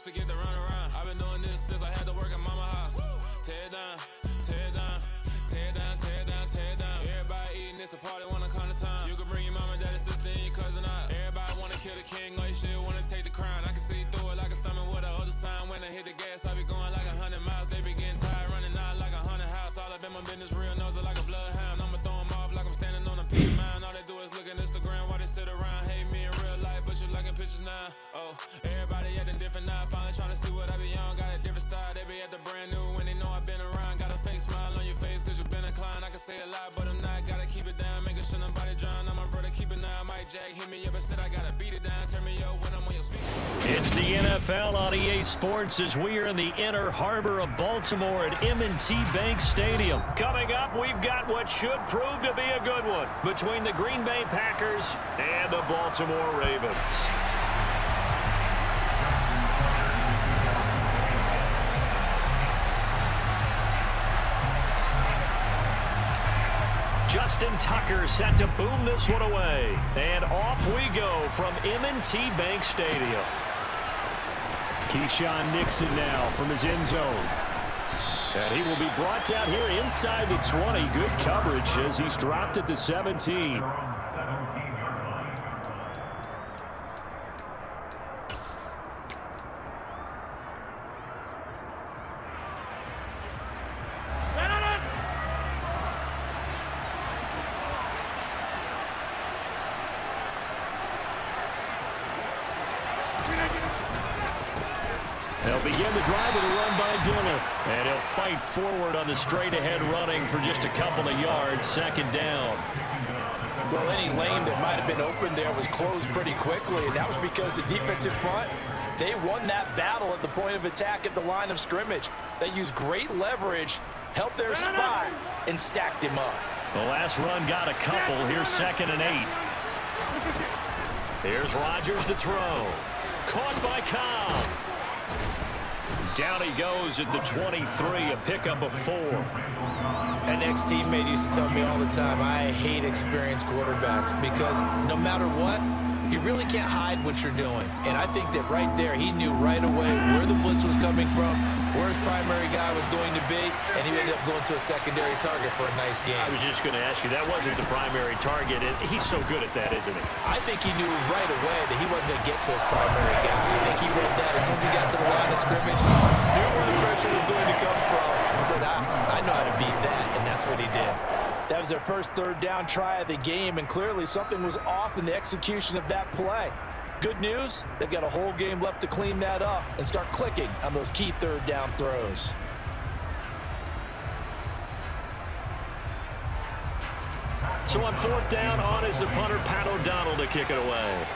forget to run around. I've been doing this since I had to work at mama house. Tear it down, tear it down, tear it down, tear it down, tear it down. Everybody eating, it's a party, wanna come to time. You can bring your mama, daddy, sister, and your cousin out. Everybody wanna kill the king, or you shit wanna take the crown. I can see through it like a stomach with a other sign. When I hit the gas, I be going like 100 miles. They be getting tired, running out like 100 house. All up in my business, real nose like a bloodhound. I'ma throw them off like I'm standing on a piece of mound. All they do is look at Instagram while they sit around. Hate me in real life, but you liking pictures now. Oh, everybody acting different now. Finally trying to see what I be on. Got a different style, they be at the brand new when they know I've been around. Got a fake smile on your face cause you been inclined. I can say a lot, but I'm not. Gotta keep it down, making sure nobody drown. I'm my brother, keep it down. Mike Jack hit me up and said I gotta beat it down. Turn me up when I'm on your speaker. It's the NFL on EA Sports as we are in the inner harbor of Baltimore at M&T Bank Stadium. Coming up, we've got what should prove to be a good one between the Green Bay Packers and the Baltimore Ravens. Justin Tucker set to boom this one away. And off we go from M&T Bank Stadium. Keyshawn Nixon now from his end zone. And he will be brought down here inside the 20. Good coverage as he's dropped at the 17. They'll begin the drive with a run by Diller. And he'll fight forward on the straight-ahead running for just a couple of yards. Second down. Well, any lane that might have been open there was closed pretty quickly, and that was because the defensive front, they won that battle at the point of attack at the line of scrimmage. They used great leverage, helped their spot, and stacked him up. The last run got a couple. Here's 2nd and 8. Here's Rodgers to throw. Caught by Cobb. Down he goes at the 23, a pickup of 4. An ex-teammate used to tell me all the time, I hate experienced quarterbacks because no matter what, you really can't hide what you're doing. And I think that right there, he knew right away where the blitz was coming from, where his primary guy was going to be, and he ended up going to a secondary target for a nice game. I was just going to ask you, that wasn't the primary target. He's so good at that, isn't he? I think he knew right away that he wasn't going to get to his primary guy. I think he read that as soon as he got to the line of scrimmage, knew where the pressure was going to come from, and said, I know how to beat that, and that's what he did. That was their first 3rd down try of the game, and clearly something was off in the execution of that play. Good news, they've got a whole game left to clean that up and start clicking on those key 3rd down throws. So on 4th down, on is the punter, Pat O'Donnell, to kick it away.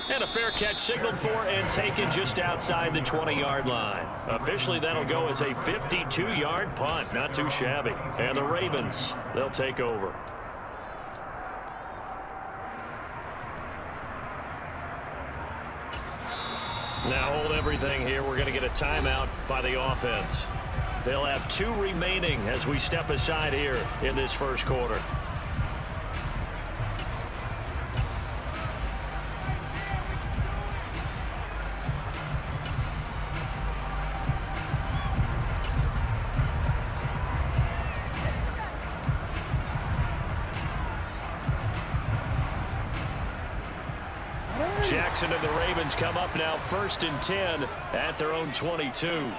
And a fair catch signaled for and taken just outside the 20-yard line. Officially, that'll go as a 52-yard punt. Not too shabby. And the Ravens, they'll take over. Now hold everything here. We're going to get a timeout by the offense. They'll have 2 remaining as we step aside here in this first quarter. Jackson and the Ravens come up now 1st and 10 at their own 22.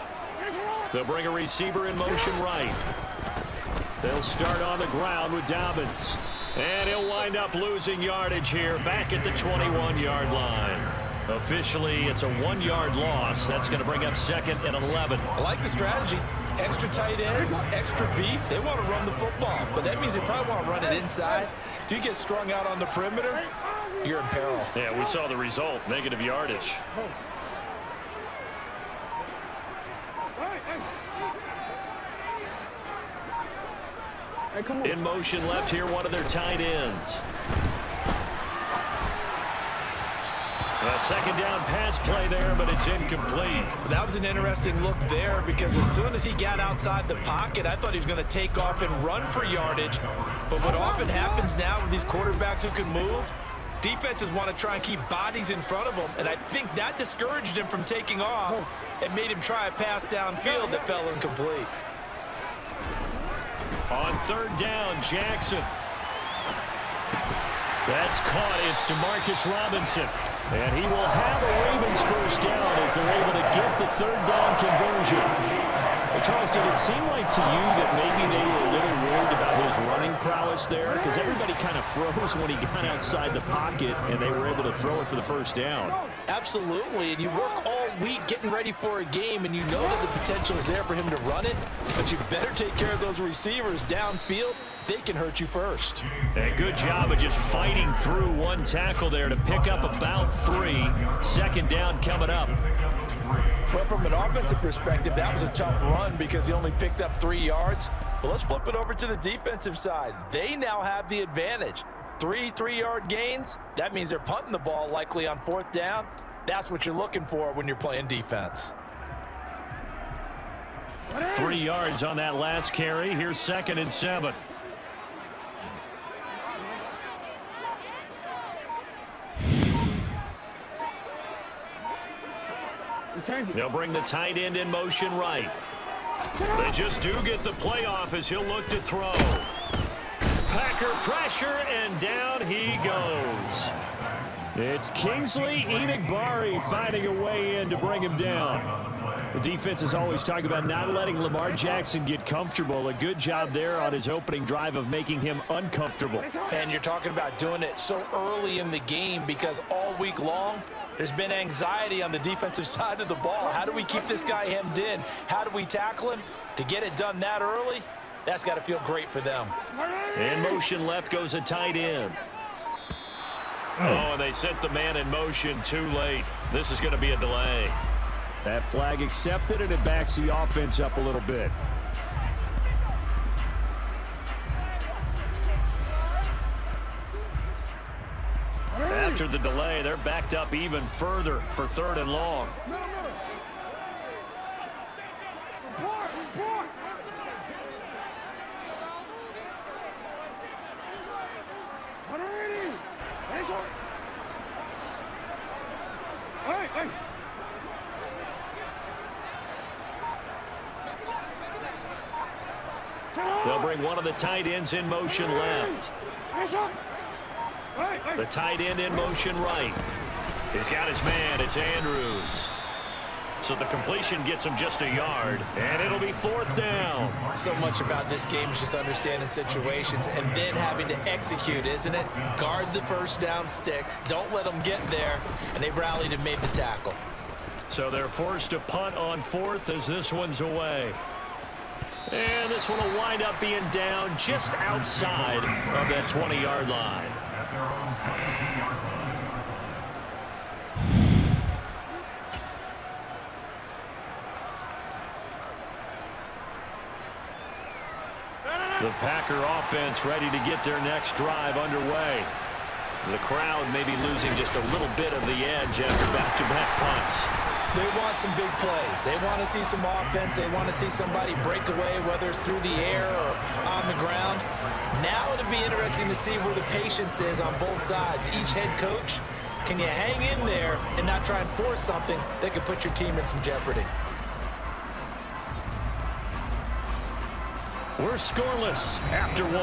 They'll bring a receiver in motion right. They'll start on the ground with Dobbins. And he'll wind up losing yardage here back at the 21-yard line. Officially, it's a 1-yard loss. That's going to bring up 2nd and 11. I like the strategy. Extra tight ends, extra beef. They want to run the football, but that means they probably want to run it inside. If you get strung out on the perimeter, you're in peril. Yeah, we saw the result, negative yardage. In motion left here, one of their tight ends. A second down pass play there, but it's incomplete. That was an interesting look there because as soon as he got outside the pocket, I thought he was going to take off and run for yardage. But what often happens now with these quarterbacks who can move, defenses want to try and keep bodies in front of them, and I think that discouraged him from taking off and made him try a pass downfield that fell incomplete. On third down, Jackson. That's caught. It's DeMarcus Robinson. And he will have a Ravens first down as they're able to get the third down conversion. Well, Charles, did it seem like to you that maybe they were a little worried about his running prowess there? Because everybody kind of froze when he got outside the pocket, and they were able to throw it for the first down. Absolutely, and you work all week getting ready for a game, and you know that the potential is there for him to run it, but you better take care of those receivers downfield. They can hurt you first. A good job of just fighting through one tackle there to pick up about 3. Second down coming up. Well, from an offensive perspective, that was a tough run because he only picked up 3 yards. But let's flip it over to the defensive side. They now have the advantage. 3 3-yard gains, that means they're punting the ball likely on fourth down. That's what you're looking for when you're playing defense. 3 yards on that last carry. Here's 2nd and 7. They'll bring the tight end in motion right. They just do get the playoff as he'll look to throw. Packer pressure, and down he goes. It's Kingsley Enagbari finding a way in to bring him down. The defense is always talking about not letting Lamar Jackson get comfortable. A good job there on his opening drive of making him uncomfortable. And you're talking about doing it so early in the game because all week long, there's been anxiety on the defensive side of the ball. How do we keep this guy hemmed in? How do we tackle him? To get it done that early, that's got to feel great for them. In motion left goes a tight end. Oh, and they sent the man in motion too late. This is going to be a delay. That flag accepted, and it backs the offense up a little bit. After the delay, they're backed up even further for 3rd and long. They'll bring one of the tight ends in motion left. The tight end in motion right. He's got his man. It's Andrews. So the completion gets him just a yard, and it'll be 4th down. So much about this game is just understanding situations and then having to execute, isn't it? Guard the first down sticks. Don't let them get there, and they rallied and made the tackle. So they're forced to punt on 4th as this one's away. And this one will wind up being down just outside of that 20-yard line. The Packer offense ready to get their next drive underway. The crowd may be losing just a little bit of the edge after back-to-back punts. They want some big plays. They want to see some offense. They want to see somebody break away, whether it's through the air or on the ground. Now it'll be interesting to see where the patience is on both sides. Each head coach, can you hang in there and not try and force something that could put your team in some jeopardy? We're scoreless after 1.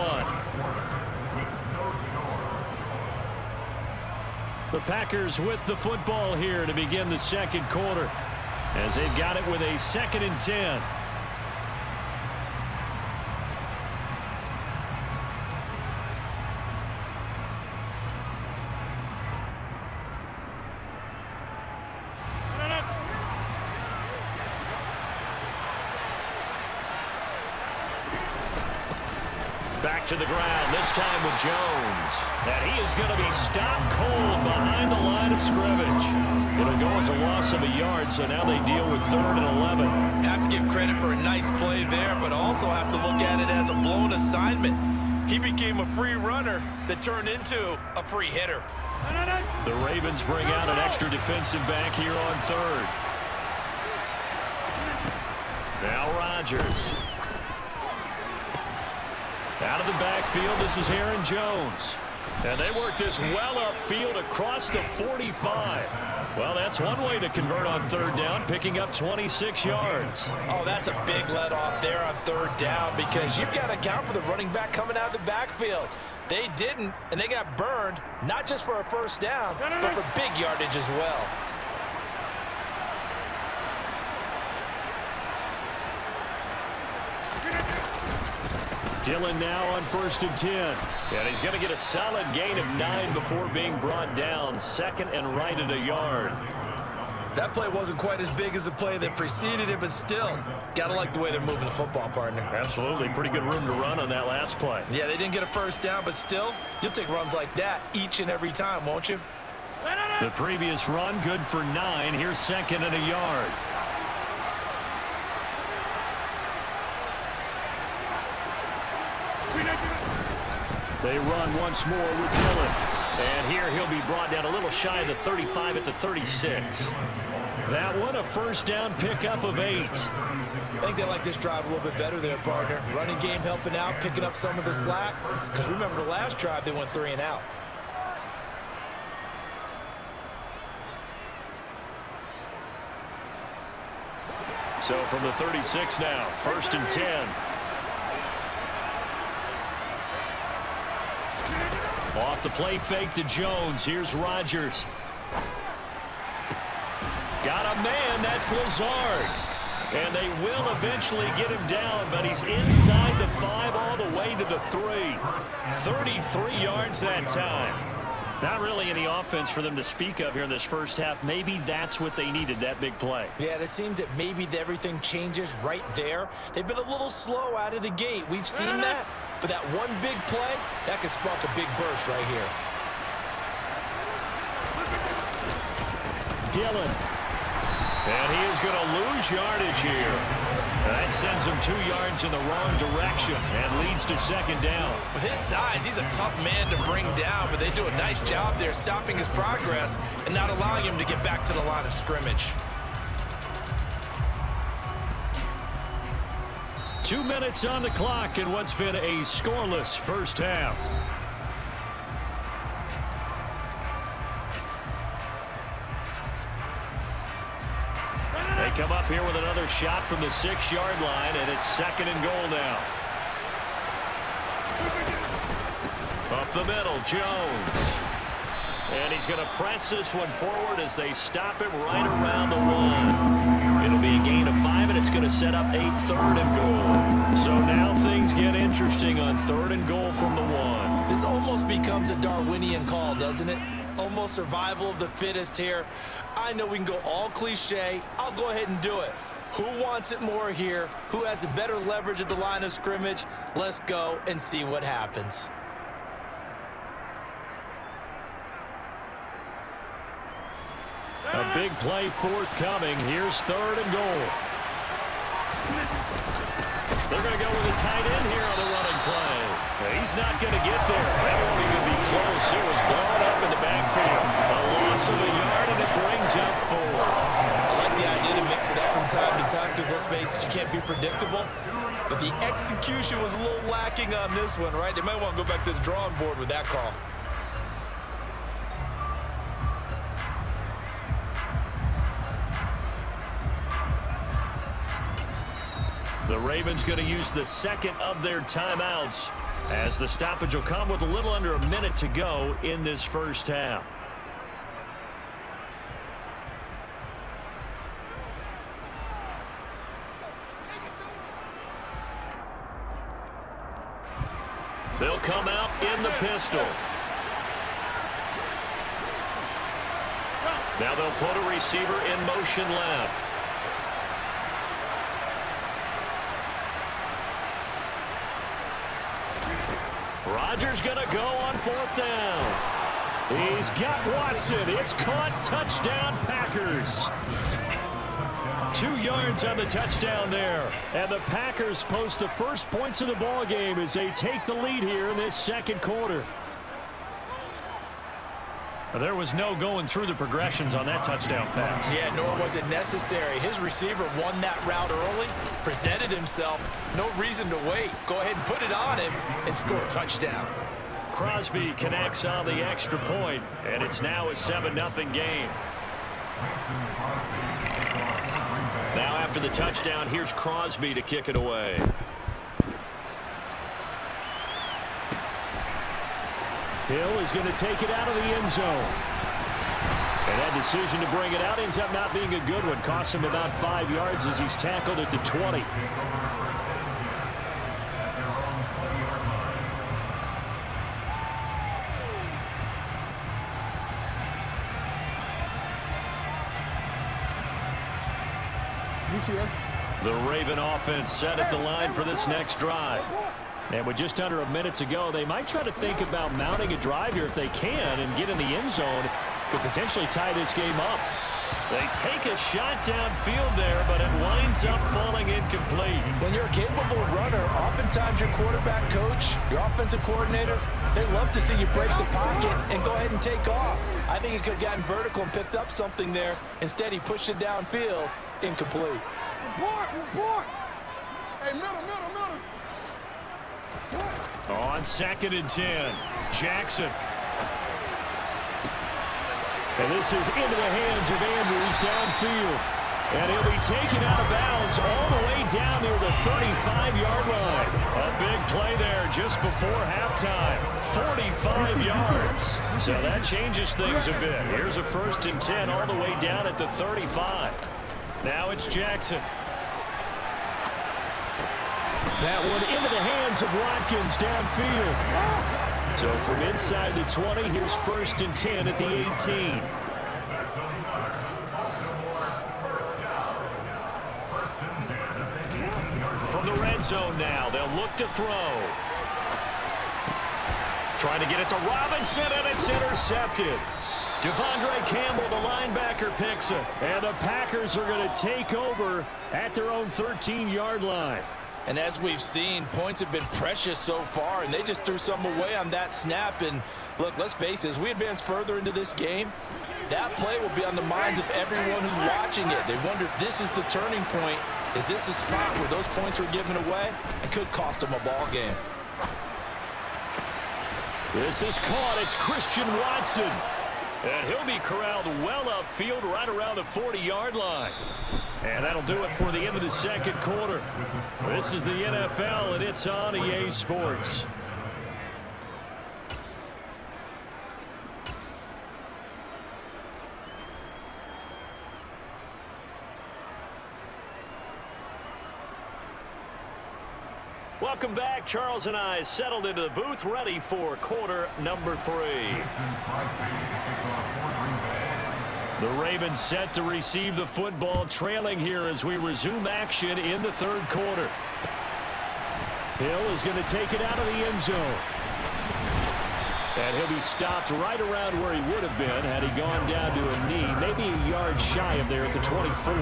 The Packers with the football here to begin the second quarter as they've got it with a 2nd and 10. Back to the ground, this time with Jones. And he is going to be stopped cold behind the line of scrimmage. It'll go as a loss of a yard, so now they deal with 3rd and 11. Have to give credit for a nice play there, but also have to look at it as a blown assignment. He became a free runner that turned into a free hitter. The Ravens bring out an extra defensive back here on third. Now Rodgers. Out of the backfield, this is Aaron Jones. And they work this well upfield across the 45. Well, that's one way to convert on third down, picking up 26 yards. Oh, that's a big let off there on third down because you've got to account for the running back coming out of the backfield. They didn't, and they got burned, not just for a first down, but for big yardage as well. Dillon now on 1st and 10. And he's going to get a solid gain of 9 before being brought down. Second and right at a yard. That play wasn't quite as big as the play that preceded it, but still, got to like the way they're moving the football, partner. Absolutely. Pretty good room to run on that last play. Yeah, they didn't get a first down, but still, you'll take runs like that each and every time, won't you? The previous run, good for 9. Here's second and a yard. They run once more with Dillon. And here he'll be brought down a little shy of the 35 at the 36. That one a first down pickup of 8. I think they like this drive a little bit better there, partner. Running game helping out, picking up some of the slack. Because remember the last drive, they went 3 and out. So from the 36 now, 1st and 10. Off the play fake to Jones. Here's Rodgers. Got a man. That's Lazard. And they will eventually get him down, but he's inside the 5 all the way to the 3. 33 yards that time. Not really any offense for them to speak of here in this first half. Maybe that's what they needed, that big play. Yeah, it seems that maybe everything changes right there. They've been a little slow out of the gate. We've seen that. But that one big play, that could spark a big burst right here. Dillon. And he is going to lose yardage here. That sends him 2 yards in the wrong direction and leads to second down. With his size, he's a tough man to bring down, but they do a nice job there stopping his progress and not allowing him to get back to the line of scrimmage. 2 minutes on the clock in what's been a scoreless first half. They come up here with another shot from the 6-yard line, and it's second and goal now. Up the middle, Jones. And he's going to press this one forward as they stop him right around the 1. It'll be a gain of 5, and it's going to set up a 3rd and goal. So now things get interesting on 3rd and goal from the 1. This almost becomes a Darwinian call, doesn't it? Almost survival of the fittest here. I know we can go all cliche. I'll go ahead and do it. Who wants it more here? Who has a better leverage at the line of scrimmage? Let's go and see what happens. A big play forthcoming. Here's 3rd and goal. They're going to go with a tight end here on the running play. He's not going to get there. That won't even be close. It was blown up in the backfield. A loss of a yard, and it brings up 4. I like the idea to mix it up from time to time because, let's face it, you can't be predictable. But the execution was a little lacking on this one, right? They might want to go back to the drawing board with that call. The Ravens going to use the second of their timeouts as the stoppage will come with a little under a minute to go in this first half. They'll come out in the pistol. Now they'll put a receiver in motion left. Rodgers going to go on 4th down. He's got Watson. It's caught. Touchdown, Packers. 2 yards on the touchdown there. And the Packers post the first points of the ball game as they take the lead here in this second quarter. There was no going through the progressions on that touchdown pass. Yeah, nor was it necessary. His receiver won that route early, presented himself. No reason to wait. Go ahead and put it on him and score a touchdown. Crosby connects on the extra point, and it's now a 7-0 game. Now after the touchdown, here's Crosby to kick it away. Hill is going to take it out of the end zone. And that decision to bring it out ends up not being a good one. Costs him about 5 yards as he's tackled at the 20. The Raven offense set at the line for this next drive. And with just under a minute to go, they might try to think about mounting a drive here if they can and get in the end zone. Could potentially tie this game up. They take a shot downfield there, but it winds up falling incomplete. When you're a capable runner, oftentimes your quarterback coach, your offensive coordinator, they love to see you break the pocket and go ahead and take off. I think he could have gotten vertical and picked up something there. Instead, he pushed it downfield, incomplete. Hey, middle. On 2nd and 10, Jackson. And this is into the hands of Andrews downfield. And he'll be taken out of bounds all the way down near the 35-yard line. A big play there just before halftime. 45 yards. So that changes things a bit. Here's a 1st and 10 all the way down at the 35. Now it's Jackson. That one into the hands of Watkins downfield. So from inside the 20, here's 1st and 10 at the 18. From the red zone now, they'll look to throw. Trying to get it to Robinson, and it's intercepted. Devondre Campbell, the linebacker, picks it. And the Packers are going to take over at their own 13-yard line. And as we've seen, points have been precious so far, and they just threw some away on that snap. And look, let's face it, as we advance further into this game, that play will be on the minds of everyone who's watching it. They wonder, this is the turning point. Is this the spot where those points were given away and could cost them a ball game? This is caught. It's Christian Watson. And he'll be corralled well upfield right around the 40-yard line. And that'll do it for the end of the second quarter. This is the NFL, and it's on EA Sports. Welcome back. Charles and I settled into the booth, ready for quarter number 3. The Ravens set to receive the football, trailing here as we resume action in the third quarter. Hill is going to take it out of the end zone. And he'll be stopped right around where he would have been had he gone down to a knee, maybe a yard shy of there at the 24.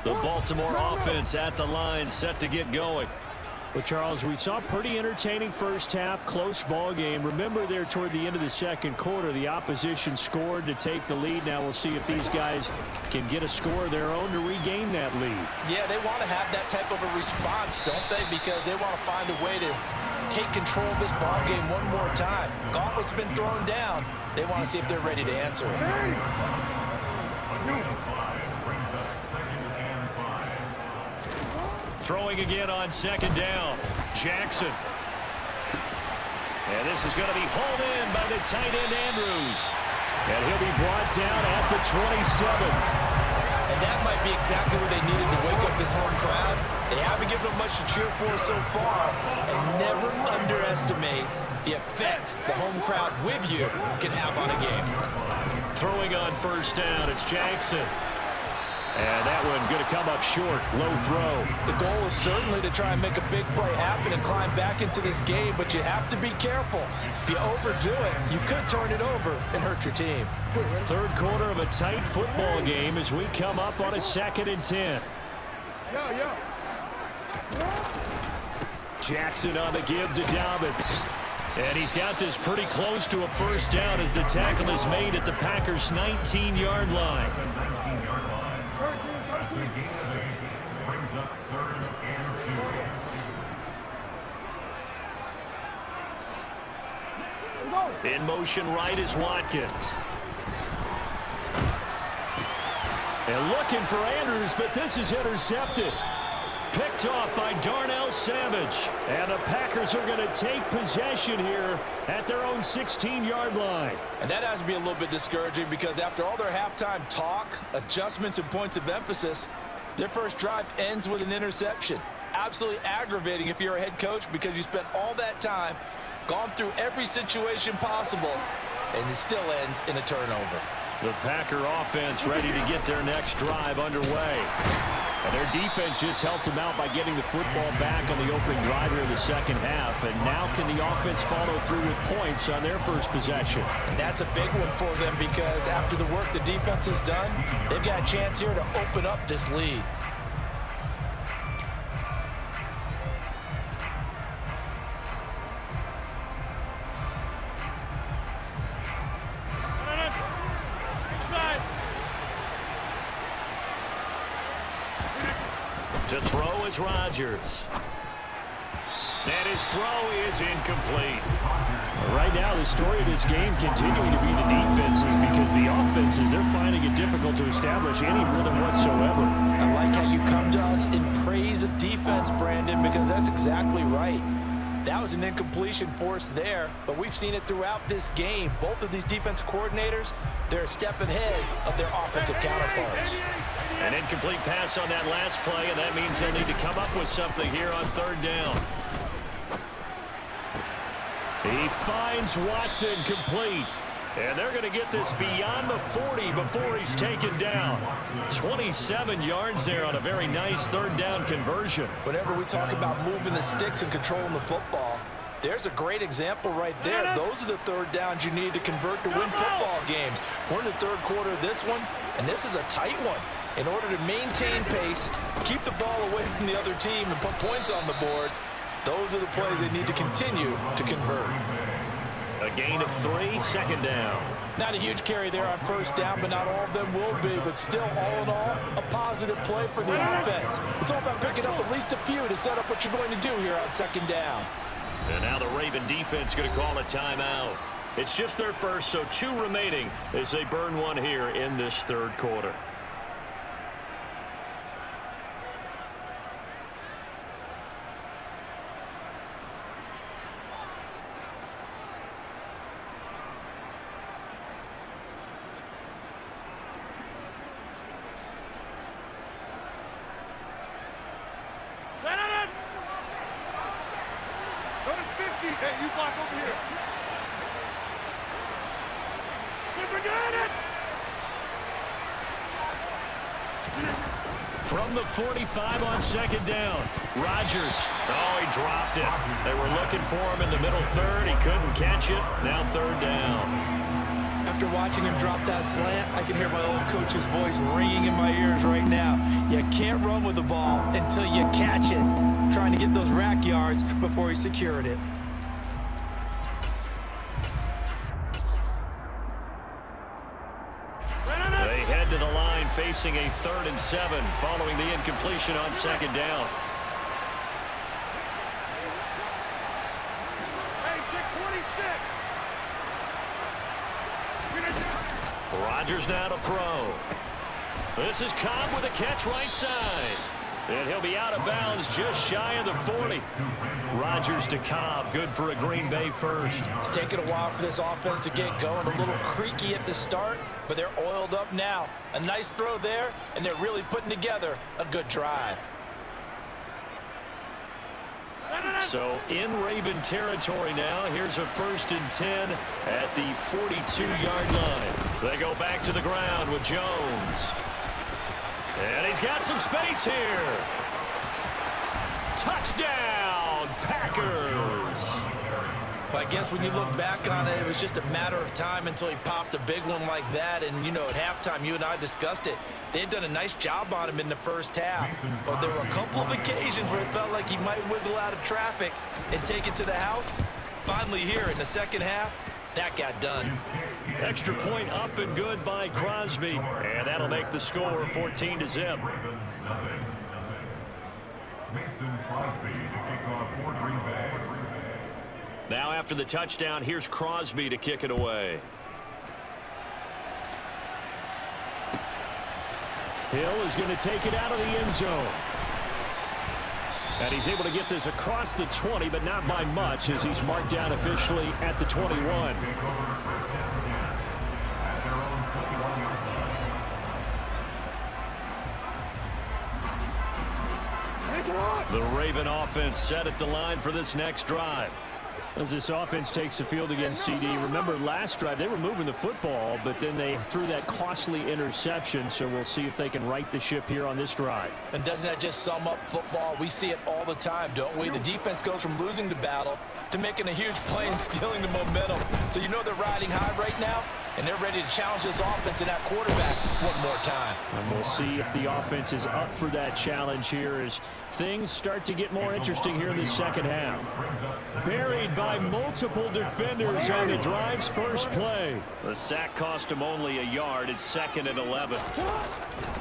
The Baltimore offense at the line, set to get going. Well, Charles, we saw a pretty entertaining first half, close ball game. Remember there toward the end of the second quarter, the opposition scored to take the lead. Now we'll see if these guys can get a score of their own to regain that lead. Yeah, they want to have that type of a response, don't they? Because they want to find a way to take control of this ball game one more time. Gauntlet's been thrown down. They want to see if they're ready to answer it. Throwing again on second down. Jackson. And this is going to be hauled in by the tight end Andrews. And he'll be brought down at the 27. And that might be exactly what they needed to wake up this home crowd. They haven't given them much to cheer for so far. And never underestimate the effect the home crowd with you can have on a game. Throwing on first down, it's Jackson. And that one going to come up short. Low throw. The goal is certainly to try and make a big play happen and climb back into this game, but you have to be careful. If you overdo it, you could turn it over and hurt your team. Third quarter of a tight football game as we come up on a 2nd and 10. Jackson on the give to Dobbins. And he's got this pretty close to a first down as the tackle is made at the Packers' 19-yard line. In motion right is Watkins. And looking for Andrews, but this is intercepted. Picked off by Darnell Savage. And the Packers are going to take possession here at their own 16-yard line. And that has to be a little bit discouraging because after all their halftime talk, adjustments, and points of emphasis, their first drive ends with an interception. Absolutely aggravating if you're a head coach because you spent all that time, gone through every situation possible, and it still ends in a turnover. The Packer offense ready to get their next drive underway. And their defense just helped them out by getting the football back on the opening drive here in the second half. And now can the offense follow through with points on their first possession? And that's a big one for them because after the work the defense has done, they've got a chance here to open up this lead. To throw is Rodgers. And his throw is incomplete. Right now, the story of this game continuing to be the defenses because the offenses, they're finding it difficult to establish any rhythm whatsoever. I like how you come to us in praise of defense, Brandon, because that's exactly right. That was an incompletion forced there, but we've seen it throughout this game. Both of these defense coordinators, they're a step ahead of their offensive counterparts. An incomplete pass on that last play, and that means they'll need to come up with something here on third down. He finds Watson complete. And they're going to get this beyond the 40 before he's taken down. 27 yards there on a very nice third down conversion. Whenever we talk about moving the sticks and controlling the football, there's a great example right there. Those are the third downs you need to convert to win football games. We're in the third quarter of this one, and this is a tight one. In order to maintain pace, keep the ball away from the other team, and put points on the board, those are the plays they need to continue to convert. A gain of 3, second down. Not a huge carry there on first down, but not all of them will be. But still, all in all, a positive play for the offense. It's all about picking up at least a few to set up what you're going to do here on second down. And now the Raven defense going to call a timeout. It's just their first, so 2 remaining as they burn one here in this third quarter. Hey, you block over here. From the 45 on second down, Rodgers. Oh, he dropped it. They were looking for him in the middle third. He couldn't catch it. Now third down. After watching him drop that slant, I can hear my old coach's voice ringing in my ears right now. You can't run with the ball until you catch it. Trying to get those rack yards before he secured it. They head to the line facing a 3rd and 7 following the incompletion on second down. Rodgers now to throw. This is Cobb with a catch right side. And he'll be out of bounds just shy of the 40. Rodgers to Cobb, good for a Green Bay first. It's taken a while for this offense to get going. A little creaky at the start, but they're oiled up now. A nice throw there, and they're really putting together a good drive. So in Raven territory now, here's a 1st and 10 at the 42-yard line. They go back to the ground with Jones. And he's got some space here. Touchdown, Packers. Well, I guess when you look back on it, it was just a matter of time until he popped a big one like that. And, you know, at halftime, you and I discussed it. They had done a nice job on him in the first half. But there were a couple of occasions where it felt like he might wiggle out of traffic and take it to the house. Finally here in the second half, that got done. Extra point up and good by Crosby. And that'll make the score 14-0. Now after the touchdown, here's Crosby to kick it away. Hill is going to take it out of the end zone. And he's able to get this across the 20, but not by much, as he's marked down officially at the 21. The Raven offense set at the line for this next drive. As this offense takes the field against CD, remember last drive they were moving the football, but then they threw that costly interception, so we'll see if they can right the ship here on this drive. And doesn't that just sum up football? We see it all the time, don't we? The defense goes from losing the battle to making a huge play and stealing the momentum. So you know they're riding high right now, and they're ready to challenge this offense and that quarterback one more time. And we'll see if the offense is up for that challenge here as things start to get more interesting here in the second half. Buried by multiple defenders on the drive's first play. The sack cost him only a yard. It's 2nd and 11.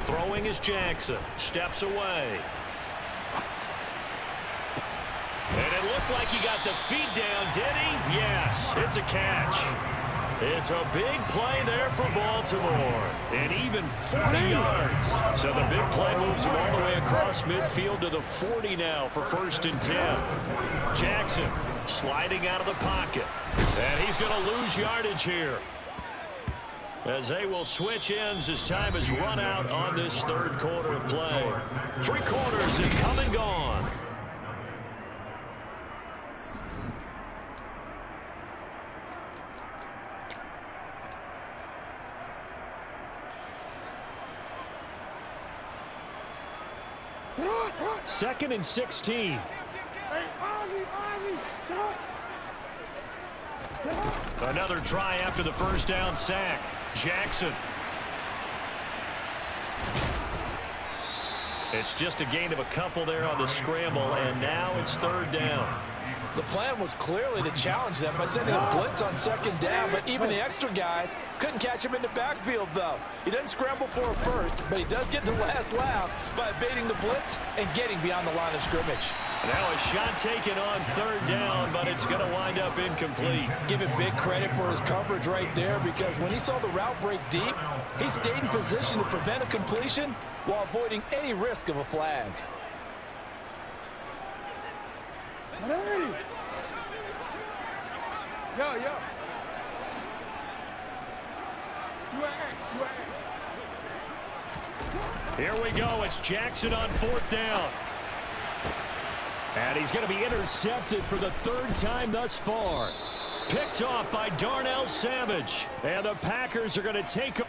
Throwing is Jackson. Steps away. And it looked like he got the feet down, did he? Yes, it's a catch. It's a big play there for Baltimore. And even 40 yards. So the big play moves him all the way across midfield to the 40 now for 1st and 10. Jackson sliding out of the pocket. And he's going to lose yardage here, as they will switch ends as time has run out on this third quarter of play. 3 quarters have come and gone. Second and 16. Another try after the first down sack. Jackson. It's just a gain of a couple there on the scramble, and now it's 3rd down. The plan was clearly to challenge them by sending a blitz on 2nd down, but even the extra guys couldn't catch him in the backfield, though. He doesn't scramble for a first, but he does get the last laugh by evading the blitz and getting beyond the line of scrimmage. Now a shot taken on 3rd down, but it's going to wind up incomplete. Give him big credit for his coverage right there, because when he saw the route break deep, he stayed in position to prevent a completion while avoiding any risk of a flag. Yo. Here we go. It's Jackson on 4th down. And he's going to be intercepted for the 3rd time thus far. Picked off by Darnell Savage. And the Packers are going to take him.